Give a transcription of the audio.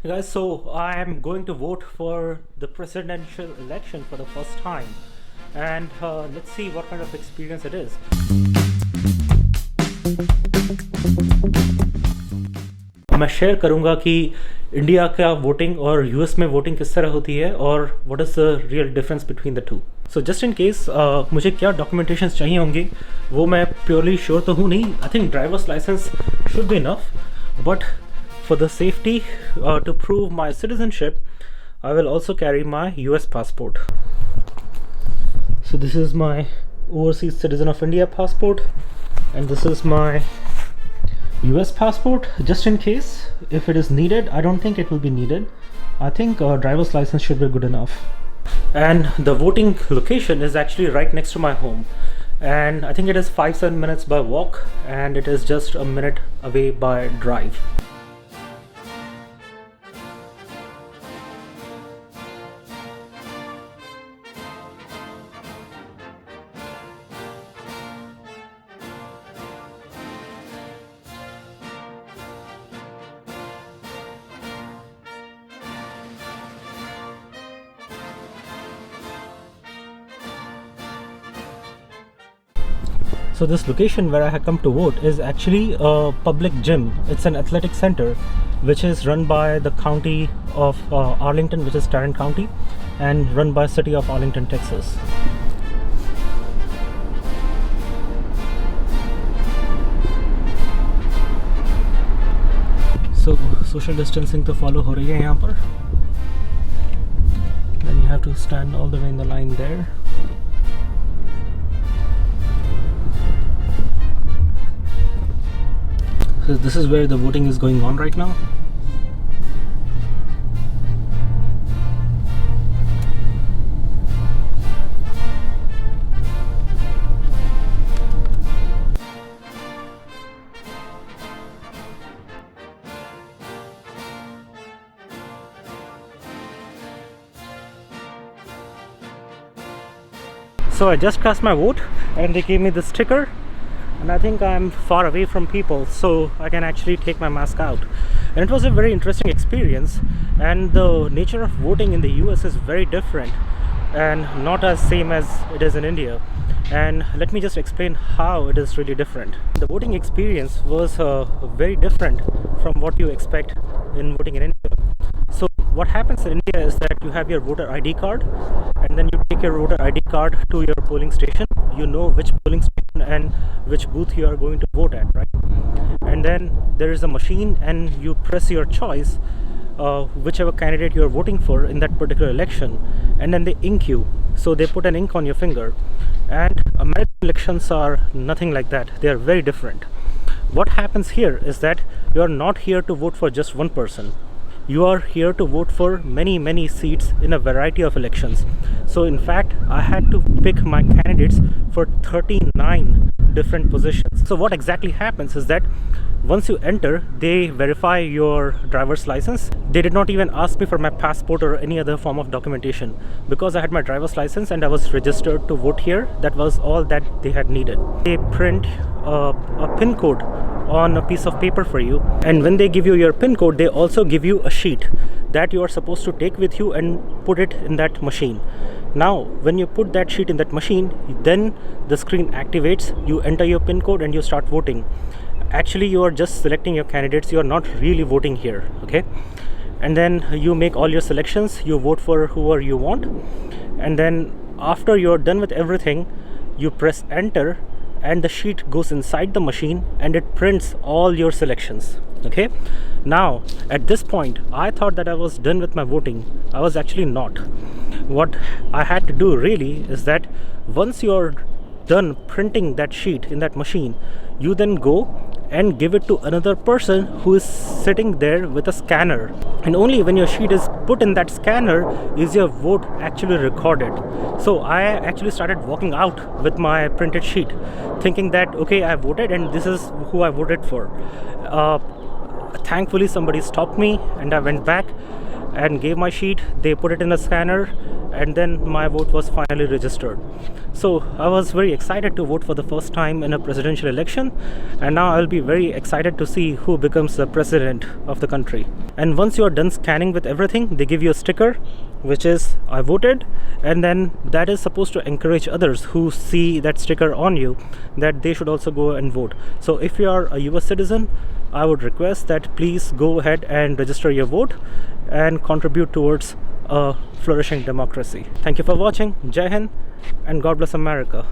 Hey guys, so I am going to vote for the presidential election for the first time, and let's see what kind of experience it is. मैं share करूंगा कि India का voting और US में voting किस तरह होती है और what is the real difference between the two. So just in case मुझे क्या डॉक्यूमेंटेशंस चाहिए होंगे वो मैं प्योरली श्योर तो हूँ नहीं. I think driver's licence should be enough, but for the safety to prove my citizenship, I will also carry my US passport. So this is my overseas citizen of India passport, and this is my US passport, just in case if it is needed. I don't think it will be needed. I think driver's license should be good enough. And the voting location is actually right next to my home, and I think it is 5-7 minutes by walk, and it is just a minute away by drive. So this location where I have come to vote is actually a public gym. It's an athletic center which is run by the county of Arlington, which is Tarrant County, and run by city of Arlington, Texas. So social distancing to follow हो रही है यहाँ पर. Then you have to stand all the way in the line there. So this is where the voting is going on right now. So I just cast my vote and they gave me this sticker, and I think I'm far away from people, so I can actually take my mask out. And it was a very interesting experience, and the nature of voting in the US is very different and not as same as it is in India. And let me just explain how it is really different. The voting experience was very different from what you expect in voting in India. So what happens in India is that you have your voter ID card, and then you take your voter ID card to your polling station. You know which polling station and which booth you are going to vote at, right? And then there is a machine, and you press your choice, whichever candidate you are voting for in that particular election, and then they ink you. So they put an ink on your finger. And American elections are nothing like that. They are very different. What happens here is that you are not here to vote for just one person. You are here to vote for many seats in a variety of elections. So in fact, I had to pick my candidates for 39 different positions. So what exactly happens is that once you enter, they verify your driver's license. They did not even ask me for my passport or any other form of documentation. Because I had my driver's license and I was registered to vote here, that was all that they had needed. They print a PIN code on a piece of paper for you, and when they give you your PIN code, they also give you a sheet that you are supposed to take with you and put it in that machine. Now when you put that sheet in that machine, then the screen activates, you enter your PIN code and you start voting. Actually you are just selecting your candidates, you are not really voting here, okay? And then you make all your selections, you vote for whoever you want, and then after you're done with everything, you press enter, and the sheet goes inside the machine and it prints all your selections. Okay, now at this point I thought that I was done with my voting. I was actually not. What I had to do really is that once you're done printing that sheet in that machine, you then go and give it to another person who is sitting there with a scanner, and only when your sheet is put in that scanner is your vote actually recorded. So I actually started walking out with my printed sheet, thinking that okay, I voted and this is who I voted for. Thankfully somebody stopped me, and I went back and gave my sheet. They put it in a scanner, and then my vote was finally registered. So I was very excited to vote for the first time in a presidential election, and now I'll be very excited to see who becomes the president of the country. And once you are done scanning with everything, they give you a sticker which is I voted, and then that is supposed to encourage others who see that sticker on you that they should also go and vote. So if you are a US citizen, I would request that please go ahead and register your vote and contribute towards a flourishing democracy. Thank you for watching. Jai Hind, and God bless America.